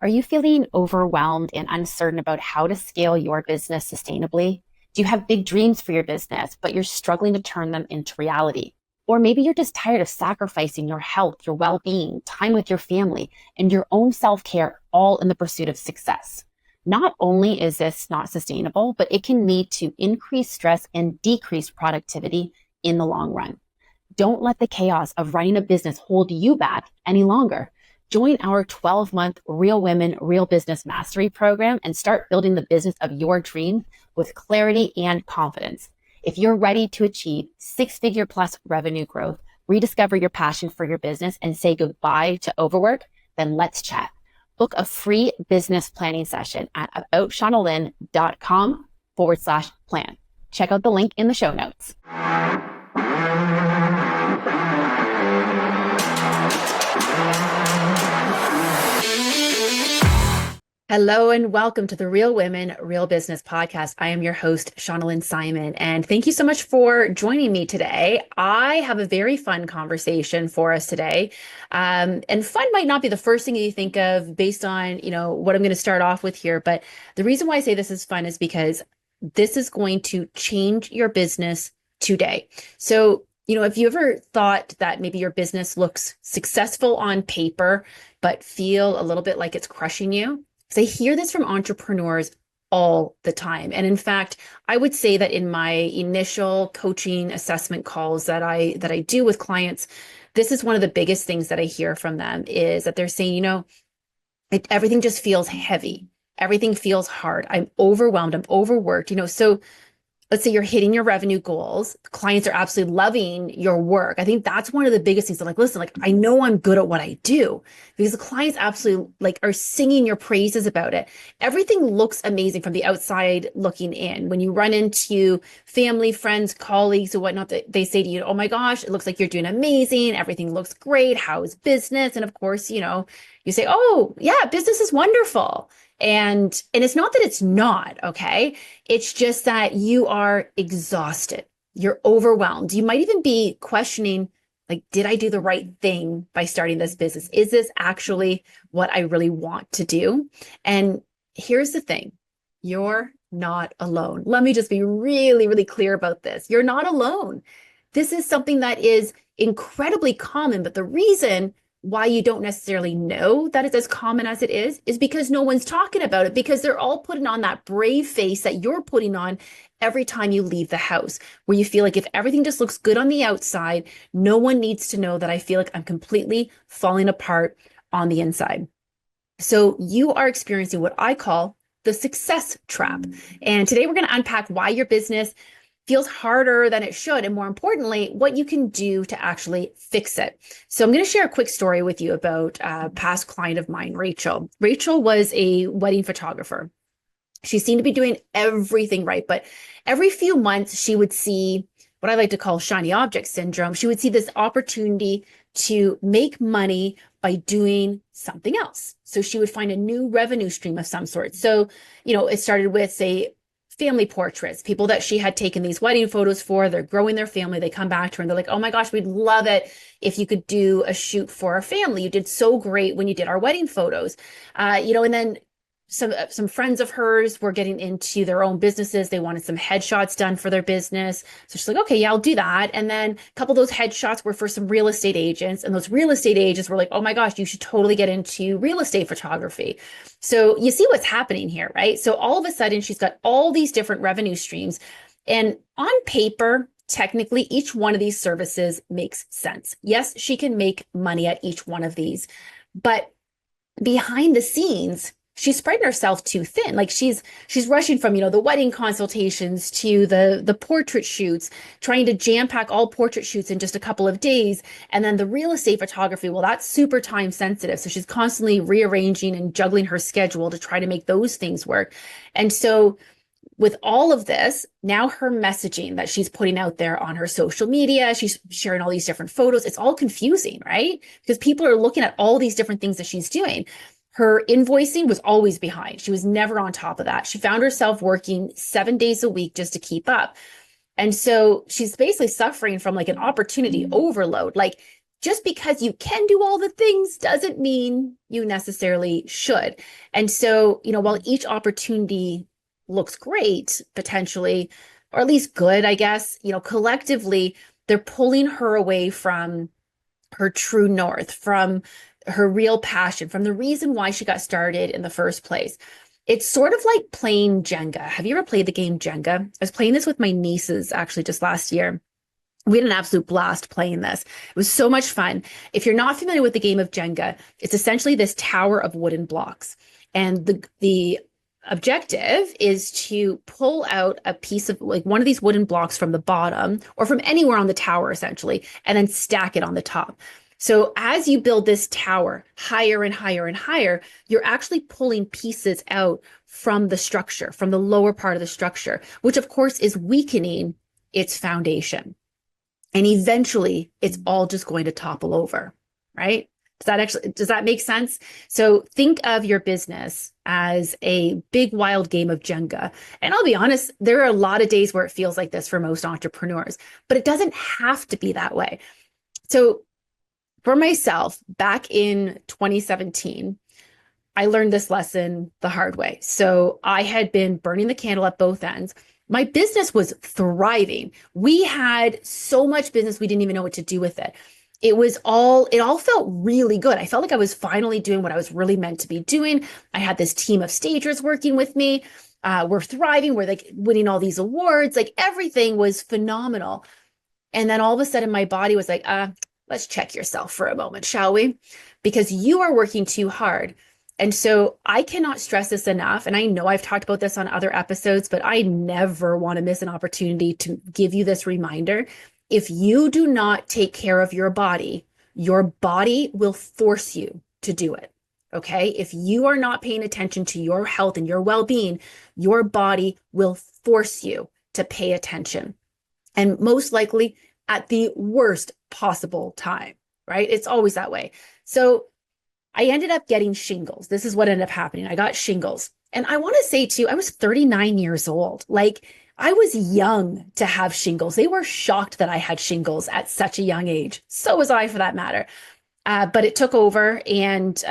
Are you feeling overwhelmed and uncertain about how to scale your business sustainably? Do you have big dreams for your business, but you're struggling to turn them into reality? Or maybe you're just tired of sacrificing your health, your well-being, time with your family, and your own self-care all in the pursuit of success. Not only is this not sustainable, but it can lead to increased stress and decreased productivity in the long run. Don't let the chaos of running a business hold you back any longer. Join our 12-month Real Women, Real Business Mastery program and start building the business of your dreams with clarity and confidence. If you're ready to achieve six-figure plus revenue growth, rediscover your passion for your business, and say goodbye to overwork, then let's chat. Book a free business planning session at aboutshaunalynn.com/plan. Check out the link in the show notes. Hello and welcome to the Real Women, Real Business podcast. I am your host, Shauna Lynn Simon, and thank you so much for joining me today. I have a very fun conversation for us today. And fun might not be the first thing you think of based on, what I'm going to start off with here. But the reason why I say this is fun is because this is going to change your business today. So, if you ever thought that maybe your business looks successful on paper, but feel a little bit like it's crushing you, because I hear this from entrepreneurs all the time. And in fact, I would say that in my initial coaching assessment calls that I do with clients, this is one of the biggest things that I hear from them is that they're saying, everything just feels heavy. Everything feels hard. I'm overwhelmed. I'm overworked. So let's say you're hitting your revenue goals. Clients are absolutely loving your work. I think that's one of the biggest things. I'm like, listen, I know I'm good at what I do, because the clients absolutely are singing your praises about it. Everything looks amazing from the outside looking in. When you run into family, friends, colleagues, or whatnot, they say to you, oh my gosh, it looks like you're doing amazing. Everything looks great. How's business? And of course, you say, oh yeah, business is wonderful. And it's not that it's not, okay? It's just that you are exhausted. You're overwhelmed. You might even be questioning, did I do the right thing by starting this business? Is this actually what I really want to do? And here's the thing. You're not alone. Let me just be really, really clear about this. You're not alone. This is something that is incredibly common, but the reason why you don't necessarily know that it's as common as it is because no one's talking about it, because they're all putting on that brave face that you're putting on every time you leave the house, where you feel like if everything just looks good on the outside, no one needs to know that I feel like I'm completely falling apart on the inside. So you are experiencing what I call the success trap. And today we're going to unpack why your business feels harder than it should, and more importantly, what you can do to actually fix it. So I'm going to share a quick story with you about a past client of mine, Rachel. Rachel was a wedding photographer. She seemed to be doing everything right, but every few months she would see what I like to call shiny object syndrome. She would see this opportunity to make money by doing something else. So she would find a new revenue stream of some sort. So, it started with, say, family portraits, people that she had taken these wedding photos for. They're growing their family. They come back to her and they're like, oh my gosh, we'd love it if you could do a shoot for our family. You did so great when you did our wedding photos. And then some friends of hers were getting into their own businesses. They wanted some headshots done for their business. So she's like, okay, yeah, I'll do that. And then a couple of those headshots were for some real estate agents. And those real estate agents were like, oh my gosh, you should totally get into real estate photography. So you see what's happening here, right? So all of a sudden she's got all these different revenue streams. And on paper, technically, each one of these services makes sense. Yes, she can make money at each one of these, but behind the scenes, she's spreading herself too thin. She's rushing from, the wedding consultations to the portrait shoots, trying to jam pack all portrait shoots in just a couple of days. And then the real estate photography, well, that's super time sensitive. So she's constantly rearranging and juggling her schedule to try to make those things work. And so with all of this, now her messaging that she's putting out there on her social media, she's sharing all these different photos. It's all confusing, right? Because people are looking at all these different things that she's doing. Her invoicing was always behind. She was never on top of that. She found herself working 7 days a week just to keep up. And so she's basically suffering from an opportunity overload. just because you can do all the things doesn't mean you necessarily should. And so, while each opportunity looks great potentially, or at least good, I guess, collectively, they're pulling her away from her true north, from her real passion, from the reason why she got started in the first place. It's sort of like playing Jenga. Have you ever played the game Jenga? I was playing this with my nieces actually just last year. We had an absolute blast playing this. It was so much fun. If you're not familiar with the game of Jenga, it's essentially this tower of wooden blocks. And the objective is to pull out a piece of like one of these wooden blocks from the bottom or from anywhere on the tower, essentially, and then stack it on the top. So as you build this tower higher and higher and higher, you're actually pulling pieces out from the structure, from the lower part of the structure, which of course is weakening its foundation. And eventually it's all just going to topple over, right? Does that make sense? So think of your business as a big wild game of Jenga. And I'll be honest, there are a lot of days where it feels like this for most entrepreneurs, but it doesn't have to be that way. So for myself, back in 2017, I learned this lesson the hard way. So I had been burning the candle at both ends. My business was thriving. We had so much business, we didn't even know what to do with it. It all felt really good. I felt like I was finally doing what I was really meant to be doing. I had this team of stagers working with me. We're thriving. We're like winning all these awards. Like everything was phenomenal. And then all of a sudden my body was like, let's check yourself for a moment, shall we? Because you are working too hard. And so I cannot stress this enough. And I know I've talked about this on other episodes, but I never want to miss an opportunity to give you this reminder. If you do not take care of your body will force you to do it. Okay. If you are not paying attention to your health and your well-being, your body will force you to pay attention. And most likely at the worst possible time, right? It's always that way. So I ended up getting shingles. This is what ended up happening. I got shingles. And I want to say too, I was 39 years old. Like I was young to have shingles. They were shocked that I had shingles at such a young age. So was I for that matter. But it took over and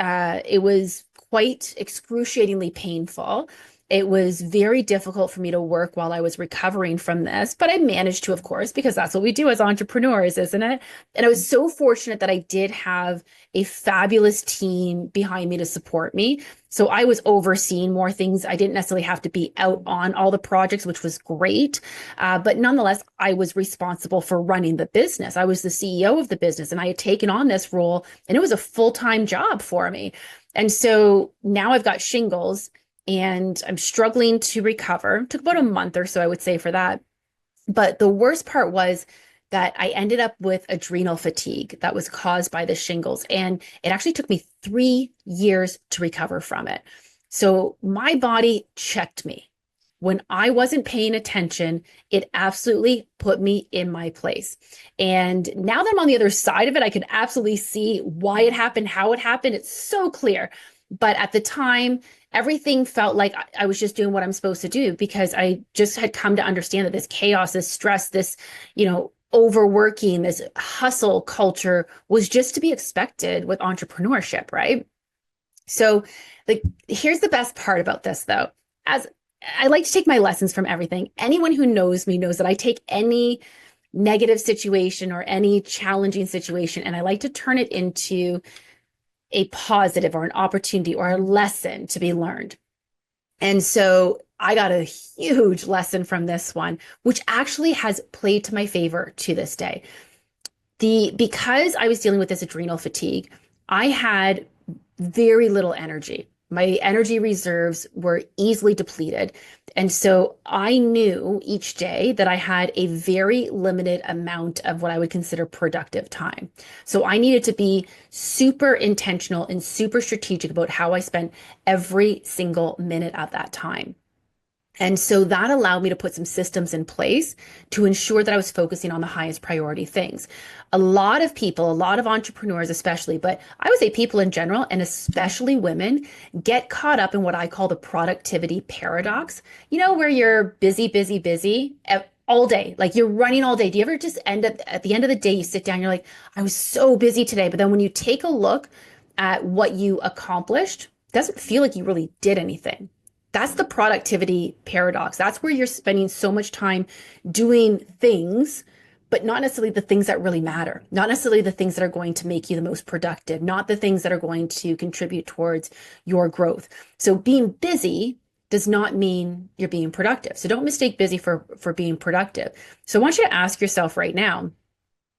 it was quite excruciatingly painful. It was very difficult for me to work while I was recovering from this, but I managed to, of course, because that's what we do as entrepreneurs, isn't it? And I was so fortunate that I did have a fabulous team behind me to support me. So I was overseeing more things. I didn't necessarily have to be out on all the projects, which was great. But nonetheless, I was responsible for running the business. I was the CEO of the business and I had taken on this role and it was a full-time job for me. And so now I've got shingles and I'm struggling to recover. It took about a month or so, I would say, for that. But the worst part was that I ended up with adrenal fatigue that was caused by the shingles. And it actually took me 3 years to recover from it. So my body checked me. When I wasn't paying attention, it absolutely put me in my place. And now that I'm on the other side of it, I can absolutely see why it happened, how it happened. It's so clear. But at the time, everything felt like I was just doing what I'm supposed to do because I just had come to understand that this chaos, this stress, this, overworking, this hustle culture was just to be expected with entrepreneurship, right? So here's the best part about this though. As I like to take my lessons from everything. Anyone who knows me knows that I take any negative situation or any challenging situation and I like to turn it into a positive or an opportunity or a lesson to be learned. And so I got a huge lesson from this one, which actually has played to my favor to this day. Because I was dealing with this adrenal fatigue, I had very little energy. My energy reserves were easily depleted. And so I knew each day that I had a very limited amount of what I would consider productive time. So I needed to be super intentional and super strategic about how I spent every single minute of that time. And so that allowed me to put some systems in place to ensure that I was focusing on the highest priority things. A lot of people, a lot of entrepreneurs especially, but I would say people in general, and especially women, get caught up in what I call the productivity paradox, where you're busy, busy, busy, all day, like you're running all day. Do you ever just end up at the end of the day, you sit down, you're like, I was so busy today. But then when you take a look at what you accomplished, it doesn't feel like you really did anything. That's the productivity paradox. That's where you're spending so much time doing things, but not necessarily the things that really matter, not necessarily the things that are going to make you the most productive, not the things that are going to contribute towards your growth. So being busy does not mean you're being productive. So don't mistake busy for being productive. So I want you to ask yourself right now,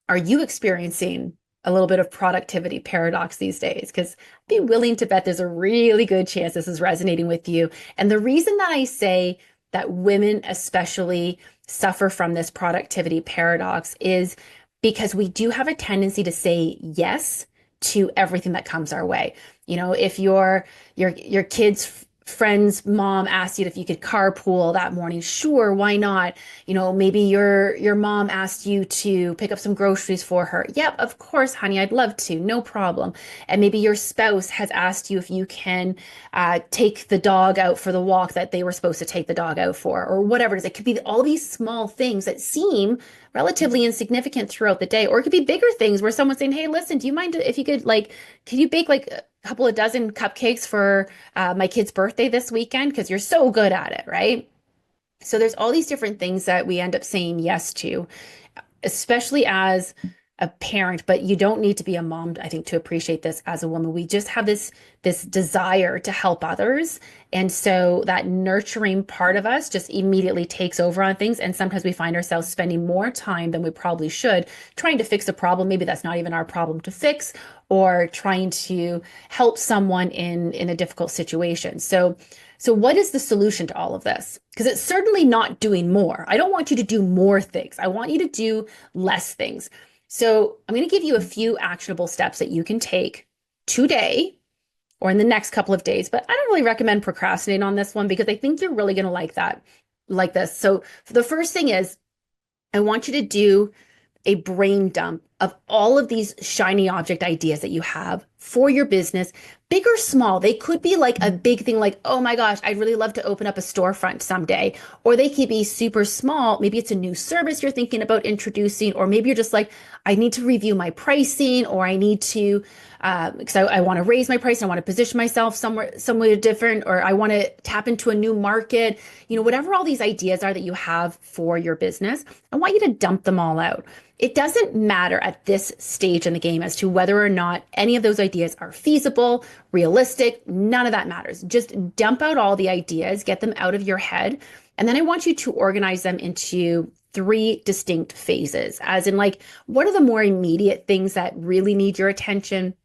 are you experiencing a little bit of productivity paradox these days? Because I'd be willing to bet there's a really good chance this is resonating with you. And the reason that I say that women especially suffer from this productivity paradox is because we do have a tendency to say yes to everything that comes our way. You know, if your kids friend's mom asked you if you could carpool that morning, sure, why not? You know, maybe your mom asked you to pick up some groceries for her. Yep, of course, honey, I'd love to, no problem. And maybe your spouse has asked you if you can take the dog out for the walk that they were supposed to take the dog out for, or whatever it is. It could be all these small things that seem relatively insignificant throughout the day, or it could be bigger things where someone's saying, "Hey, listen, do you mind if you could can you bake like a couple of dozen cupcakes for my kid's birthday this weekend? Because you're so good at it," right? So there's all these different things that we end up saying yes to, especially as a parent, but you don't need to be a mom, I think, to appreciate this as a woman. We just have this desire to help others. And so that nurturing part of us just immediately takes over on things. And sometimes we find ourselves spending more time than we probably should trying to fix a problem. Maybe that's not even our problem to fix, or trying to help someone in a difficult situation. So what is the solution to all of this? Because it's certainly not doing more. I don't want you to do more things. I want you to do less things. So I'm going to give you a few actionable steps that you can take today or in the next couple of days, but I don't really recommend procrastinating on this one because I think you're really going to like this. So the first thing is I want you to do a brain dump of all of these shiny object ideas that you have for your business, big or small. They could be like a big thing, like, oh my gosh, I'd really love to open up a storefront someday. Or they could be super small. Maybe it's a new service you're thinking about introducing, or maybe you're just like, I need to review my pricing, or I need to, because I want to raise my price. I want to position myself somewhere different, or I want to tap into a new market. You know, whatever all these ideas are that you have for your business, I want you to dump them all out. It doesn't matter at this stage in the game as to whether or not any of those ideas are feasible, realistic. None of that matters. Just dump out all the ideas, get them out of your head. And then I want you to organize them into three distinct phases, as in, like, what are the more immediate things that really need your attention?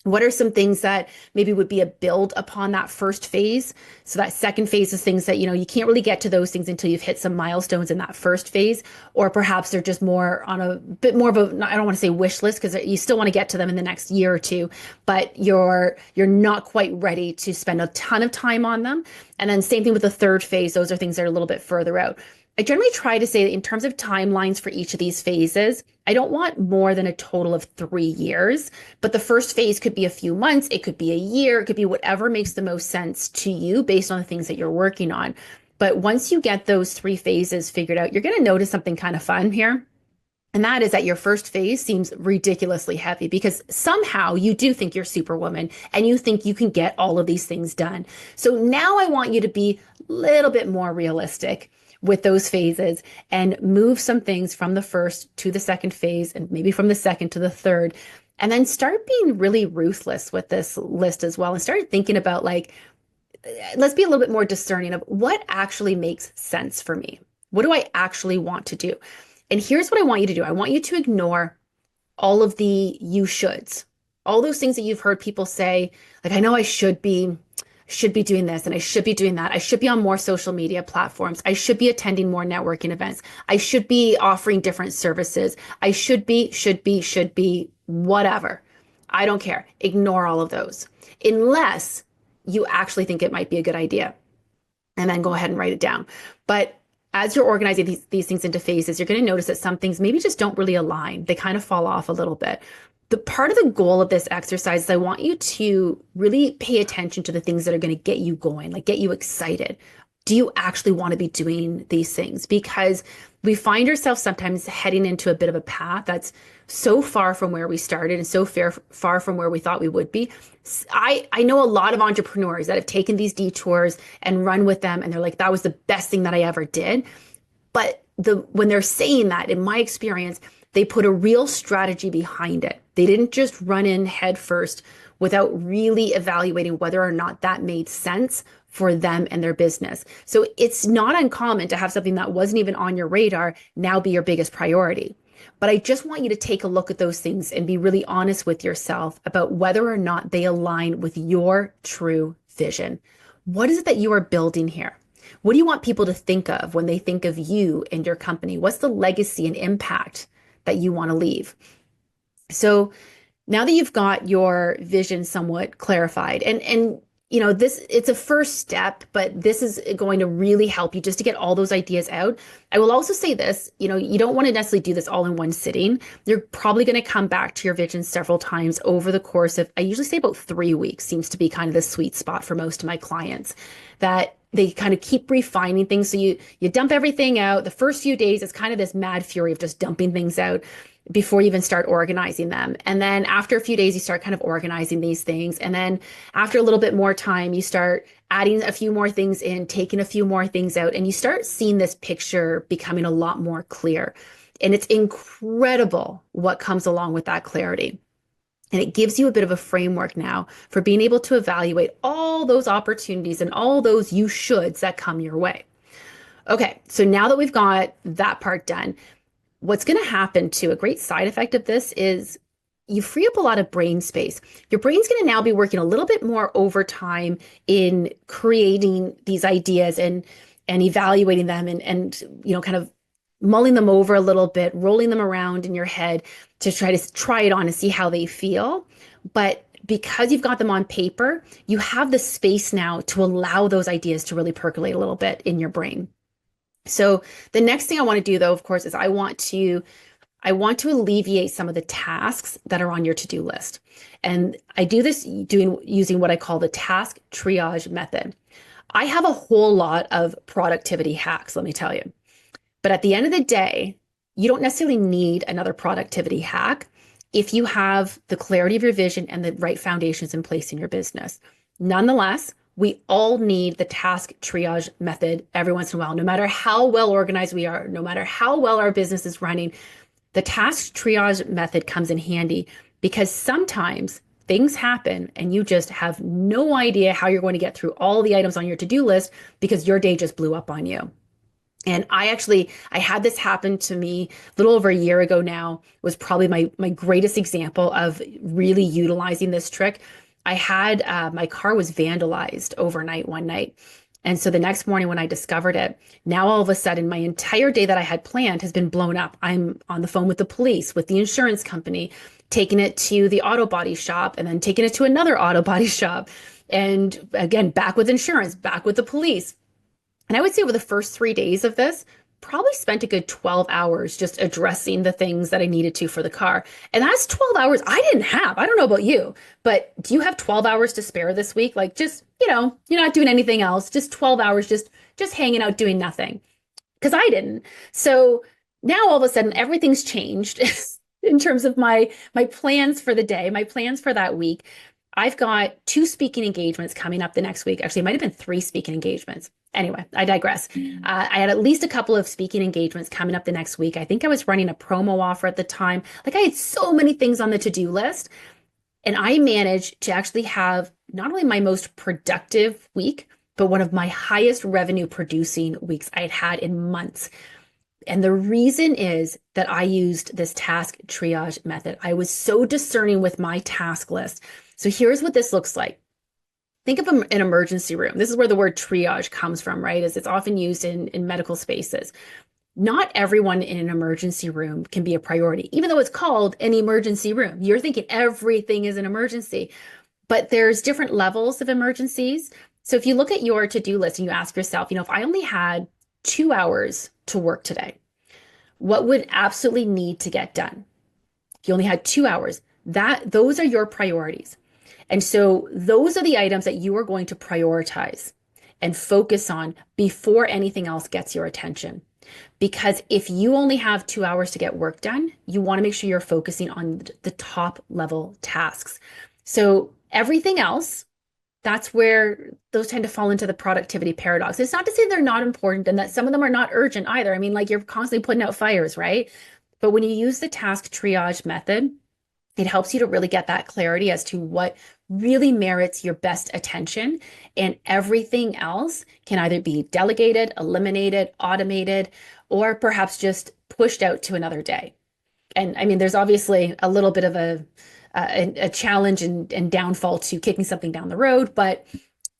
What are some things that maybe would be a build upon that first phase? So that second phase is things that, you can't really get to those things until you've hit some milestones in that first phase, or perhaps they're just more on a bit more of a, I don't want to say wish list, because you still want to get to them in the next year or two, but you're not quite ready to spend a ton of time on them. And then same thing with the third phase. Those are things that are a little bit further out. I generally try to say that in terms of timelines for each of these phases, I don't want more than a total of 3 years, but the first phase could be a few months, it could be a year, it could be whatever makes the most sense to you based on the things that you're working on. But once you get those 3 phases figured out, you're going to notice something kind of fun here. And that is that your first phase seems ridiculously heavy because somehow you do think you're Superwoman and you think you can get all of these things done. So now I want you to be a little bit more realistic with those phases and move some things from the first to the second phase, and maybe from the second to the third. And then start being really ruthless with this list as well, and start thinking about, like, let's be a little bit more discerning of what actually makes sense for me. What do I actually want to do? And here's what I want you to do. I want you to ignore all of the you shoulds, all those things that you've heard people say, like, I know I should be doing this and I should be doing that. I should be on more social media platforms. I should be attending more networking events. I should be offering different services. I should be, whatever. I don't care. Ignore all of those unless you actually think it might be a good idea. And then go ahead and write it down. But as you're organizing these things into phases, you're going to notice that some things maybe just don't really align. They kind of fall off a little bit. The part of the goal of this exercise is I want you to really pay attention to the things that are going to get you going, like get you excited. do you actually want to be doing these things? Because we find ourselves sometimes heading into a bit of a path that's so far from where we started and so far from where we thought we would be. I know a lot of entrepreneurs that have taken these detours and run with them, and they're like, that was the best thing that I ever did. But when they're saying that, in my experience, they put a real strategy behind it. They didn't just run in head first without really evaluating whether or not that made sense for them and their business. So it's not uncommon to have something that wasn't even on your radar now be your biggest priority. But I just want you to take a look at those things and be really honest with yourself about whether or not they align with your true vision. What is it that you are building here? What do you want people to think of when they think of you and your company? What's the legacy and impact that you want to leave? So now that you've got your vision somewhat clarified, and this, it's a first step, but this is going to really help you just to get all those ideas out. I will also say this, you don't want to necessarily do this all in one sitting. You're probably going to come back to your vision several times over the course of, I usually say about 3 weeks seems to be kind of the sweet spot for most of my clients, that they kind of keep refining things. So you dump everything out. The first few days, it's kind of this mad fury of just dumping things out before you even start organizing them. And then after a few days, you start kind of organizing these things. And then after a little bit more time, you start adding a few more things in, taking a few more things out, and you start seeing this picture becoming a lot more clear. And it's incredible what comes along with that clarity. And it gives you a bit of a framework now for being able to evaluate all those opportunities and all those you shoulds that come your way. Okay, so now that we've got that part done, what's going to happen to a great side effect of this is you free up a lot of brain space. Your brain's going to now be working a little bit more overtime in creating these ideas and evaluating them and kind of mulling them over a little bit, rolling them around in your head to try it on and see how they feel. But because you've got them on paper, you have the space now to allow those ideas to really percolate a little bit in your brain. So the next thing I want to do, though, of course, is I want to alleviate some of the tasks that are on your to-do list. And I do this using what I call the task triage method. I have a whole lot of productivity hacks, let me tell you. But at the end of the day, you don't necessarily need another productivity hack if you have the clarity of your vision and the right foundations in place in your business. Nonetheless, we all need the task triage method every once in a while. No matter how well organized we are, no matter how well our business is running, the task triage method comes in handy because sometimes things happen and you just have no idea how you're going to get through all the items on your to-do list because your day just blew up on you. And I had this happen to me a little over a year ago now, was probably my greatest example of really utilizing this trick. I had my car was vandalized overnight one night. And so the next morning when I discovered it, now all of a sudden my entire day that I had planned has been blown up. I'm on the phone with the police, with the insurance company, taking it to the auto body shop and then taking it to another auto body shop. And again, back with insurance, back with the police. And I would say over the first 3 days of this, probably spent a good 12 hours just addressing the things that I needed to for the car. And that's 12 hours I didn't have. I don't know about you, but do you have 12 hours to spare this week? Like just, you're not doing anything else, just 12 hours, just hanging out doing nothing. Because I didn't. So now all of a sudden everything's changed in terms of my plans for the day, my plans for that week. I've got 2 speaking engagements coming up the next week. Actually, it might have been 3 speaking engagements. Anyway, I digress. I had at least a couple of speaking engagements coming up the next week. I think I was running a promo offer at the time. Like I had so many things on the to-do list. And I managed to actually have not only my most productive week, but one of my highest revenue producing weeks I'd had in months. And the reason is that I used this task triage method. I was so discerning with my task list. So here's what this looks like. Think of an emergency room. This is where the word triage comes from, right? As it's often used in medical spaces. Not everyone in an emergency room can be a priority, even though it's called an emergency room. You're thinking everything is an emergency, but there's different levels of emergencies. So if you look at your to-do list and you ask yourself, if I only had 2 hours to work today, what would absolutely need to get done? If you only had 2 hours, those are your priorities. And so those are the items that you are going to prioritize. and focus on before anything else gets your attention. Because if you only have 2 hours to get work done, you want to make sure you're focusing on the top level tasks. So everything else, that's where those tend to fall into the productivity paradox. It's not to say they're not important and that some of them are not urgent either. I mean, like you're constantly putting out fires, right? But when you use the task triage method, it helps you to really get that clarity as to what really merits your best attention. And everything else can either be delegated, eliminated, automated, or perhaps just pushed out to another day. And I mean, there's obviously a little bit of a challenge and downfall to kicking something down the road, but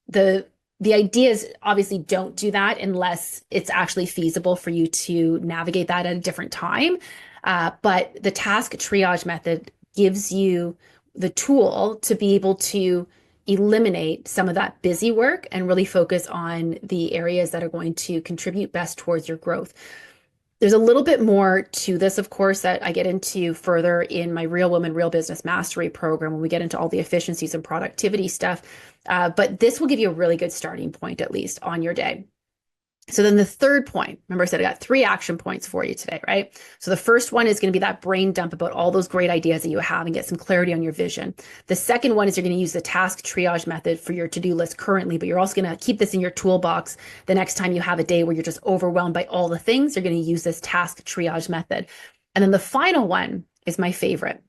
the the ideas obviously don't do that unless it's actually feasible for you to navigate that at a different time. But the task triage method gives you the tool to be able to eliminate some of that busy work and really focus on the areas that are going to contribute best towards your growth. There's a little bit more to this, of course, that I get into further in my Real Women, Real Business Mastery program when we get into all the efficiencies and productivity stuff. But this will give you a really good starting point, at least on your day. So then the third point, remember I said I got 3 action points for you today, right? So the first one is going to be that brain dump about all those great ideas that you have and get some clarity on your vision. The second one is you're going to use the task triage method for your to-do list currently, but you're also going to keep this in your toolbox the next time you have a day where you're just overwhelmed by all the things. You're going to use this task triage method. And then the final one is my favorite,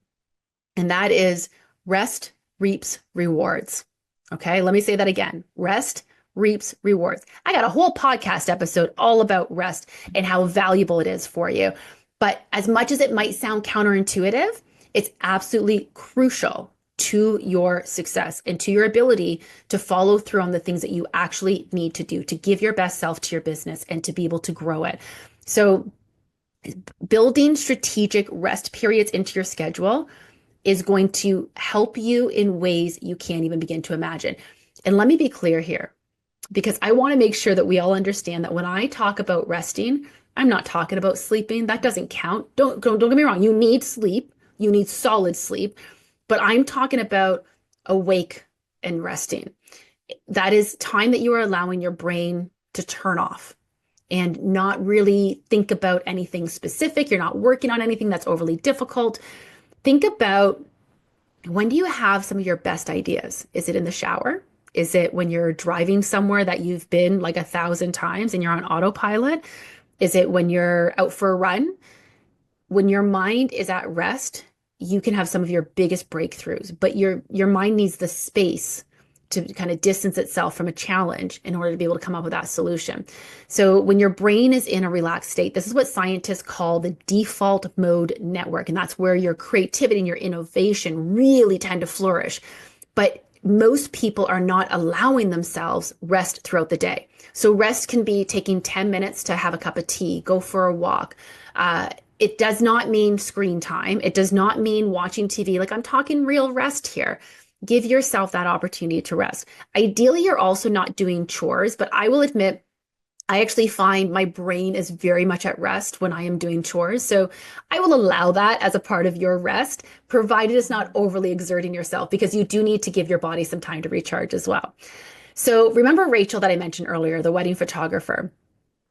and that is rest reaps rewards. Okay, let me say that again. Rest reaps rewards. I got a whole podcast episode all about rest and how valuable it is for you. But as much as it might sound counterintuitive, it's absolutely crucial to your success and to your ability to follow through on the things that you actually need to do to give your best self to your business and to be able to grow it. So building strategic rest periods into your schedule is going to help you in ways you can't even begin to imagine. And let me be clear here, because I want to make sure that we all understand that when I talk about resting, I'm not talking about sleeping. That doesn't count. Don't get me wrong. You need sleep. You need solid sleep. But I'm talking about awake and resting. That is time that you are allowing your brain to turn off and not really think about anything specific. You're not working on anything that's overly difficult. Think about, when do you have some of your best ideas? Is it in the shower? Is it when you're driving somewhere that you've been like 1,000 times and you're on autopilot? Is it when you're out for a run? When your mind is at rest, you can have some of your biggest breakthroughs, but your mind needs the space to kind of distance itself from a challenge in order to be able to come up with that solution. So when your brain is in a relaxed state, this is what scientists call the default mode network. And that's where your creativity and your innovation really tend to flourish. But most people are not allowing themselves rest throughout the day. So rest can be taking 10 minutes to have a cup of tea, go for a walk. It does not mean screen time. It does not mean watching TV. Like, I'm talking real rest here. Give yourself that opportunity to rest. Ideally, you're also not doing chores, but I will admit, I actually find my brain is very much at rest when I am doing chores. So I will allow that as a part of your rest, provided it's not overly exerting yourself, because you do need to give your body some time to recharge as well. So remember Rachel that I mentioned earlier, the wedding photographer?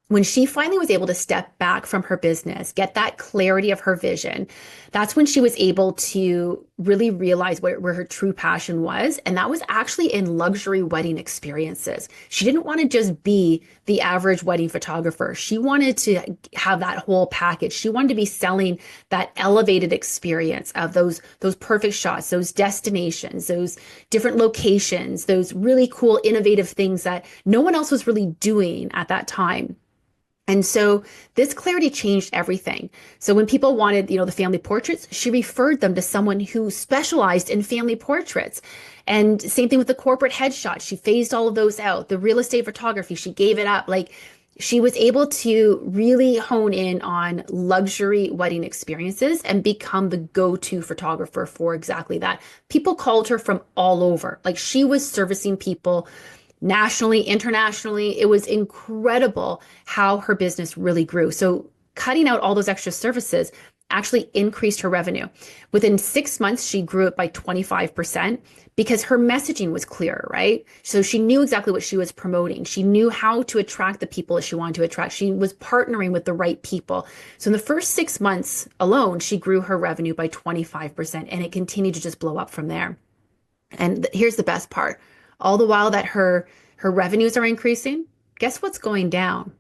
When she finally was able to step back from her business, get that clarity of her vision, that's when she was able to really realize where her true passion was. And that was actually in luxury wedding experiences. She didn't want to just be the average wedding photographer. She wanted to have that whole package. She wanted to be selling that elevated experience of those perfect shots, those destinations, those different locations, those really cool, innovative things that no one else was really doing at that time. And so this clarity changed everything. So when people wanted, the family portraits, she referred them to someone who specialized in family portraits. And same thing with the corporate headshots. She phased all of those out. The real estate photography, she gave it up. Like, she was able to really hone in on luxury wedding experiences and become the go-to photographer for exactly that. People called her from all over. Like, she was servicing people nationally, internationally. It was incredible how her business really grew. So cutting out all those extra services actually increased her revenue. Within 6 months, she grew it by 25% because her messaging was clear, right? So she knew exactly what she was promoting. She knew how to attract the people that she wanted to attract. She was partnering with the right people. So in the first 6 months alone, she grew her revenue by 25%, and it continued to just blow up from there. And here's the best part. All the while that her revenues are increasing, guess what's going down?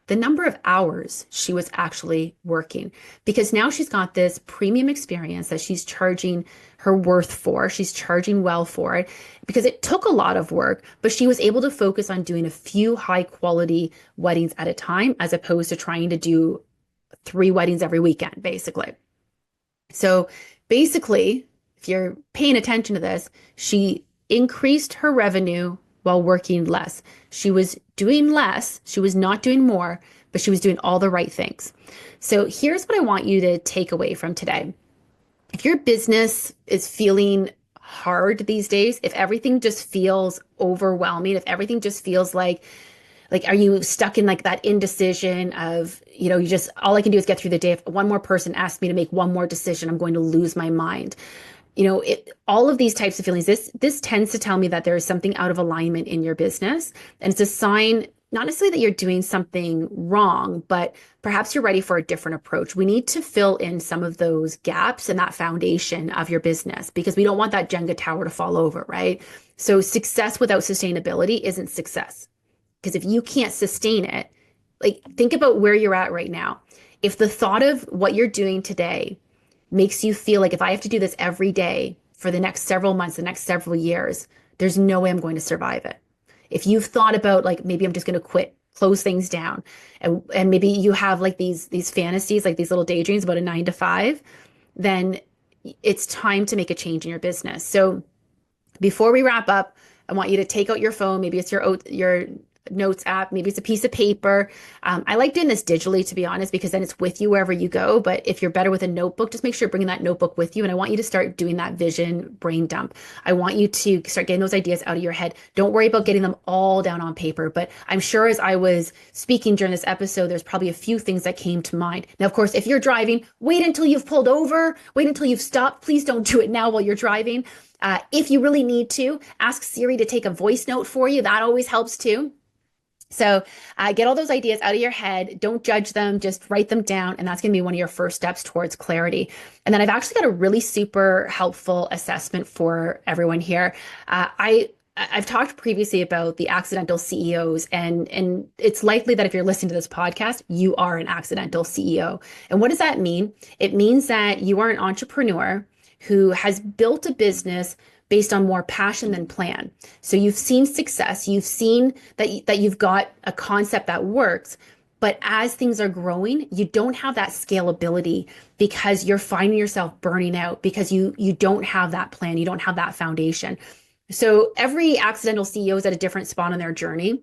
The number of hours she was actually working, because now she's got this premium experience that she's charging her worth for. She's charging well for it because it took a lot of work, but she was able to focus on doing a few high quality weddings at a time as opposed to trying to do 3 weddings every weekend, basically. So basically, if you're paying attention to this, she increased her revenue while working less. She was doing less, she was not doing more, but she was doing all the right things. So here's what I want you to take away from today. If your business is feeling hard these days, if everything just feels overwhelming, if everything just feels like, are you stuck in like that indecision of, you just, all I can do is get through the day. If one more person asks me to make one more decision, I'm going to lose my mind. All of these types of feelings, this tends to tell me that there is something out of alignment in your business. And it's a sign, not necessarily that you're doing something wrong, but perhaps you're ready for a different approach. We need to fill in some of those gaps in that foundation of your business because we don't want that Jenga tower to fall over, right? So success without sustainability isn't success. Because if you can't sustain it, like think about where you're at right now. If the thought of what you're doing today makes you feel like if I have to do this every day for the next several months, the next several years, there's no way I'm going to survive it. If you've thought about like maybe I'm just going to quit, close things down, and maybe you have like these fantasies, like these little daydreams about a 9 to 5, then it's time to make a change in your business. So before we wrap up, I want you to take out your phone. Maybe it's your notes app. Maybe it's a piece of paper. I like doing this digitally, to be honest, because then it's with you wherever you go. But if you're better with a notebook, just make sure you're bringing that notebook with you. And I want you to start doing that vision brain dump. I want you to start getting those ideas out of your head. Don't worry about getting them all down on paper. But I'm sure as I was speaking during this episode, there's probably a few things that came to mind. Now, of course, if you're driving, wait until you've pulled over. Wait until you've stopped. Please don't do it now while you're driving. If you really need to, ask Siri to take a voice note for you. That always helps too. So get all those ideas out of your head. Don't judge them. Just write them down. And that's going to be one of your first steps towards clarity. And then I've actually got a really super helpful assessment for everyone here. I've talked previously about the accidental CEOs, and it's likely that if you're listening to this podcast, you are an accidental CEO. And what does that mean? It means that you are an entrepreneur who has built a business based on more passion than plan. So you've seen success, you've seen that you've got a concept that works, but as things are growing, you don't have that scalability because you're finding yourself burning out because you don't have that plan, you don't have that foundation. So every accidental CEO is at a different spot on their journey.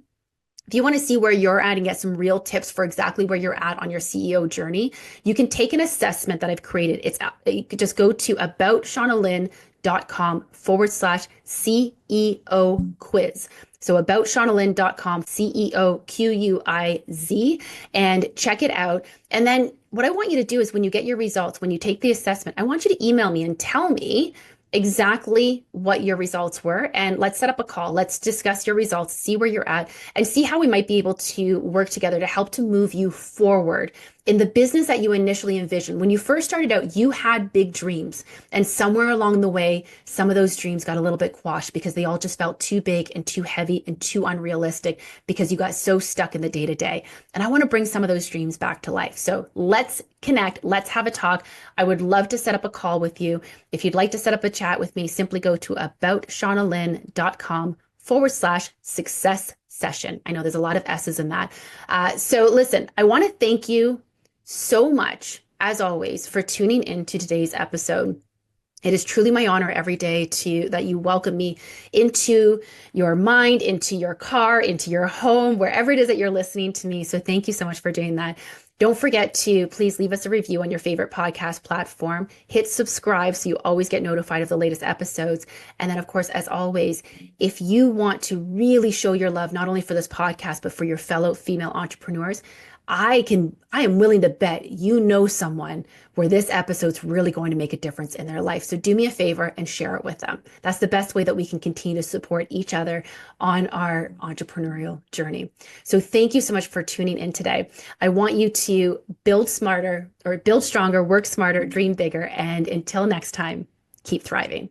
If you want to see where you're at and get some real tips for exactly where you're at on your CEO journey, you can take an assessment that I've created. You could just go to aboutshaunalynn.com/CEO quiz. So aboutshaunalynn.com CEO QUIZ, and check it out. And then what I want you to do is when you get your results, when you take the assessment, I want you to email me and tell me exactly what your results were, and let's set up a call. Let's discuss your results, see where you're at, and see how we might be able to work together to help to move you forward in the business that you initially envisioned. When you first started out, you had big dreams, and somewhere along the way, some of those dreams got a little bit quashed because they all just felt too big and too heavy and too unrealistic because you got so stuck in the day-to-day. And I want to bring some of those dreams back to life. So let's connect. Let's have a talk. I would love to set up a call with you. If you'd like to set up a chat with me, simply go to aboutshaunalynn.com/success session. I know there's a lot of S's in that. So listen, I want to thank you so much, as always, for tuning in to today's episode. It is truly my honor every day that you welcome me into your mind, into your car, into your home, wherever it is that you're listening to me. So thank you so much for doing that. Don't forget to please leave us a review on your favorite podcast platform. Hit subscribe so you always get notified of the latest episodes. And then, of course, as always, if you want to really show your love, not only for this podcast, but for your fellow female entrepreneurs, I am willing to bet you know someone where this episode's really going to make a difference in their life. So do me a favor and share it with them. That's the best way that we can continue to support each other on our entrepreneurial journey. So thank you so much for tuning in today. I want you to build smarter or build stronger, work smarter, dream bigger. And until next time, keep thriving.